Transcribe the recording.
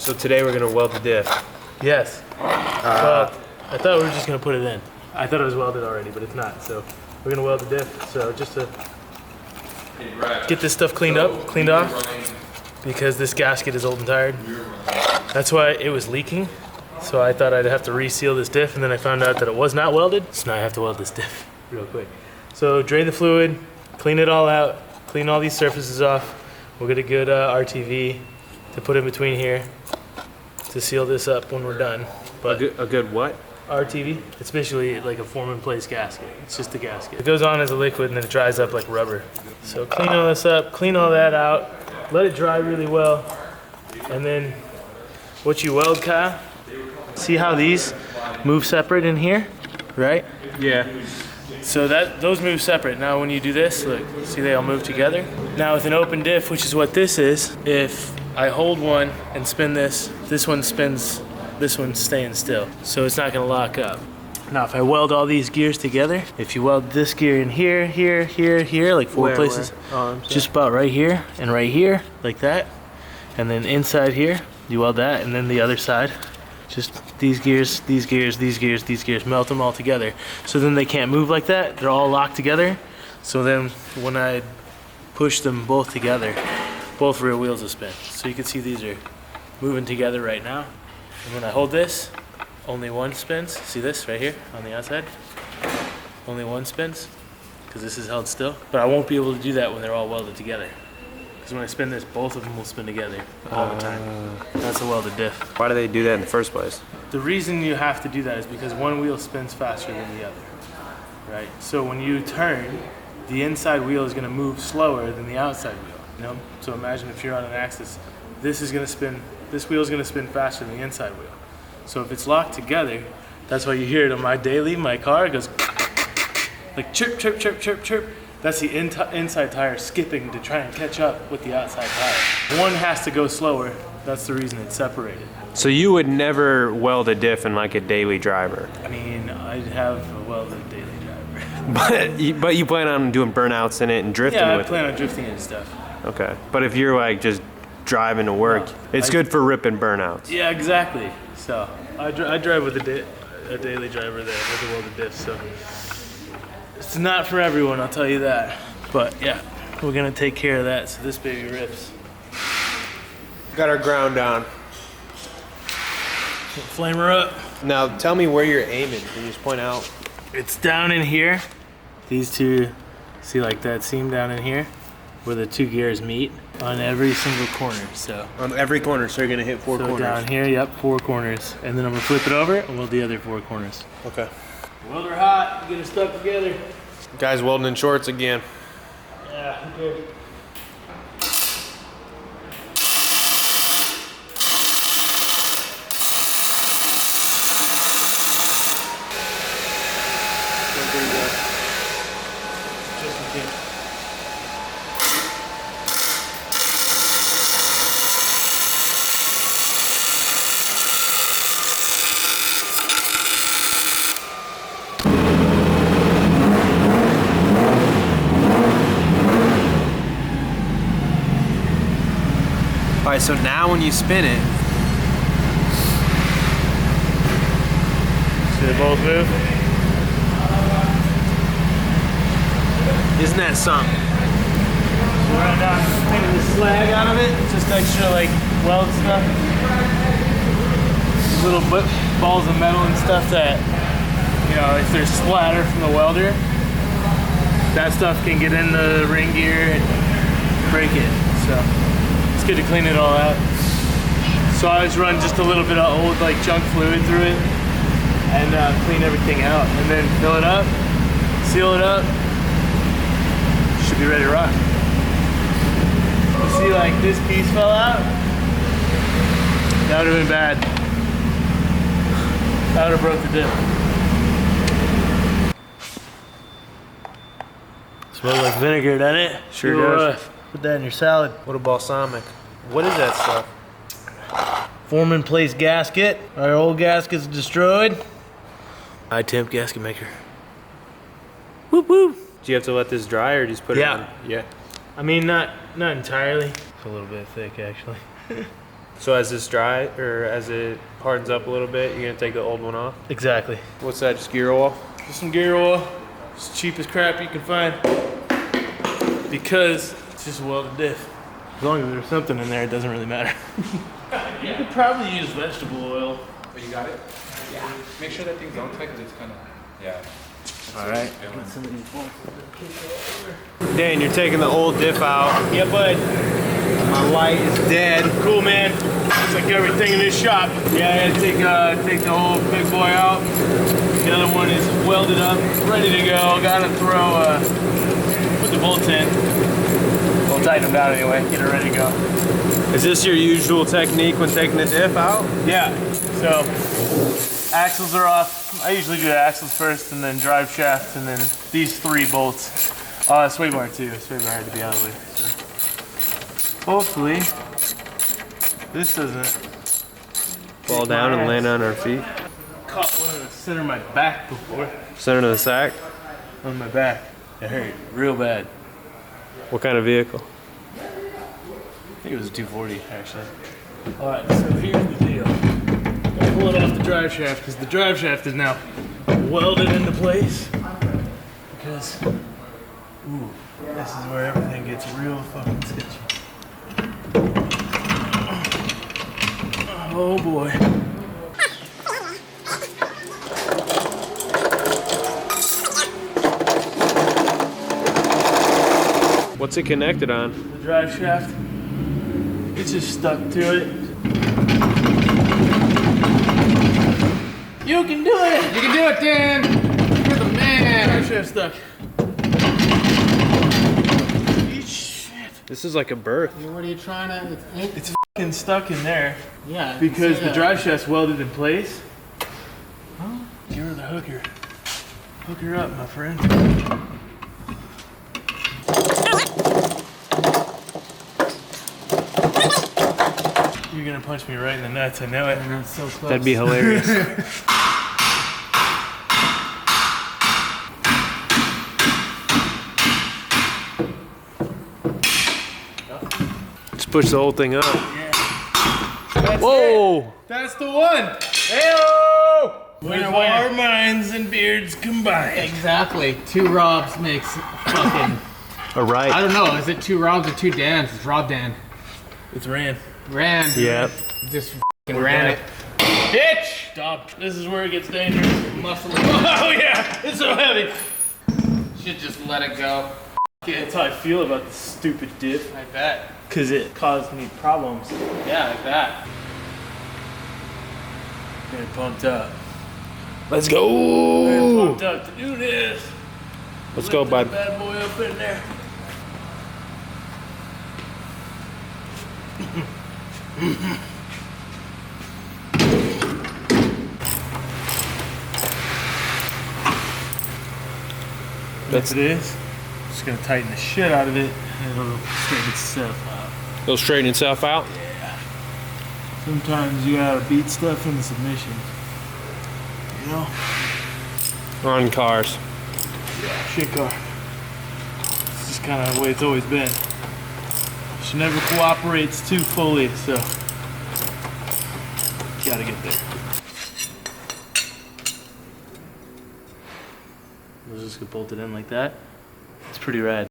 So today we're gonna weld the diff. Yes. Well, I thought we were just gonna put it in. I thought it was welded already, but it's not. So we're gonna weld the diff. So just to get this stuff cleaned off, because this gasket is old and tired. That's why it was leaking. So I thought I'd have to reseal this diff, and then I found out that it was not welded. So now I have to weld this diff real quick. So drain the fluid, clean it all out, clean all these surfaces off. We'll get a good RTV to put in between here to seal this up when we're done. But A good what? RTV, it's basically like a form in place gasket. It's just a gasket. It goes on as a liquid and then it dries up like rubber. So clean all this up, clean all that out, let it dry really well. And then what you weld, Kyle, see how these move separate in here, right? Yeah. So those move separate. Now when you do this, look, see they all move together? Now with an open diff, which is what this is, if I hold one and spin this one spins, this one's staying still. So it's not gonna lock up. Now if I weld all these gears together, if you weld this gear in here, here, here, here, like four places, just about right here and right here, like that. And then inside here, you weld that, and then the other side. Just these gears, these gears, these gears, these gears, melt them all together. So then they can't move like that. They're all locked together. So then when I push them both together, both rear wheels will spin. So you can see these are moving together right now. And when I hold this, only one spins. See this right here on the outside? Only one spins, because this is held still. But I won't be able to do that when they're all welded together. Because when I spin this, both of them will spin together all the time. That's a welded diff. Why do they do that in the first place? The reason you have to do that is because one wheel spins faster than the other, right? So when you turn, the inside wheel is gonna move slower than the outside wheel, you know? So imagine if you're on an axis, this wheel is gonna spin faster than the inside wheel. So if it's locked together, that's why you hear it on my daily, my car, it goes like chirp, chirp, chirp, chirp, chirp. That's the inside tire skipping to try and catch up with the outside tire. One has to go slower. That's the reason it's separated. So you would never weld a diff in like a daily driver? I mean, I'd have a welded daily driver. But you plan on doing burnouts in it and drifting with it? Yeah, I plan on drifting it and stuff. Okay. But if you're like just driving to work, it's good for ripping burnouts. Yeah, exactly. So I drive with a daily driver there with a welded diff. So it's not for everyone, I'll tell you that. But yeah, we're gonna take care of that so this baby rips. Got our ground down. Flame her up. Now tell me where you're aiming. Can you just point out? It's down in here. These two, see like that seam down in here where the two gears meet on every single corner. So On every corner, so you're gonna hit four corners. down here, yep, 4 corners. And then I'm gonna flip it over and weld the other 4 corners. Okay. Weld her hot, get her stuck together. Guys welding in shorts again. Yeah, okay. Just in case. All right, so now when you spin it, See they both move? isn't that something? So right now I'm taking the slag out of it, just extra like weld stuff. Little balls of metal and stuff that, you know, if there's splatter from the welder, that stuff can get in the ring gear and break it. So it's good to clean it all out. So I always run just a little bit of old like junk fluid through it and clean everything out, and then fill it up, seal it up. Should be ready to rock. You see, like this piece fell out. That would have been bad. That would have broke the diff. Smells like vinegar, doesn't it? Sure does. Put that in your salad. What a balsamic. What is that stuff? Form in place gasket. Our old gasket's destroyed. High temp gasket maker. Whoop whoop. Do you have to let this dry or just put it on? Yeah. I mean, not entirely. It's a little bit thick, actually. So as this dry, or as it hardens up a little bit, you're gonna take the old one off? Exactly. What's that, just gear oil? Just some gear oil. It's the cheapest crap you can find. Because it's just a welded diff. As long as there's something in there, it doesn't really matter. You could probably use vegetable oil. Oh, you got it? Yeah. Make sure that thing's on tight because it's kind of, yeah. All right. Dan, you're taking the old diff out. Yeah, bud. My light is dead. Cool, man. It's like everything in this shop. Yeah, I gotta take the whole big boy out. The other one is welded up, ready to go. Gotta put the bolts in. We'll tighten them down anyway, get it ready to go. Is this your usual technique when taking the diff out? Yeah, so axles are off. I usually do the axles first and then drive shaft and then these 3 bolts. Sway bar too, sway bar had to be out of the way. So hopefully, this doesn't Fall down and land on our feet. Caught one in the center of my back before. Center of the sack. On my back. It hurt real bad. What kind of vehicle? I think it was a 240 actually. Alright, so here's the deal. I'll pull it off the drive shaft because the drive shaft is now welded into place. Because, ooh, this is where everything gets real fucking sketchy. Oh boy. What's it connected on? The drive shaft. It's just stuck to it. You can do it! You can do it, Dan! You're the man! Drive shaft stuck. Shit. This is like a berth. What are you trying to... It's fucking stuck in there. Yeah. Because the drive shaft's welded in place. Huh? Give her the hooker. Hook her up, my friend. You're gonna punch me right in the nuts, I know it. And that's so close. That'd be hilarious. Just push the whole thing up. Yeah. That's Whoa! it. That's the one! Heyo! With our minds and beards combined. Exactly. 2 Robs makes fucking... All right. I don't know. Is it 2 Robs or 2 Dans? It's Rob Dan. It's ran. Ran. Yep. Just fucking ran it. Bitch! Stop. This is where it gets dangerous. Muscle. Oh yeah! It's so heavy. Should just let it go. That's how I feel about this stupid diff. I bet. Cause it caused me problems. Yeah, like that. Getting pumped up. Let's Getting go! pumped up to do this. Let's go, Lifting bud. the bad boy up in there. That's it is. Just gonna tighten the shit out of it and it'll straighten itself out. It'll straighten itself out. Yeah. Sometimes you gotta beat stuff into submission. You know? On cars. Yeah, shit car. It's just kind of the way it's always been. She never cooperates too fully, so gotta get there. We'll just get bolted in like that. It's pretty rad.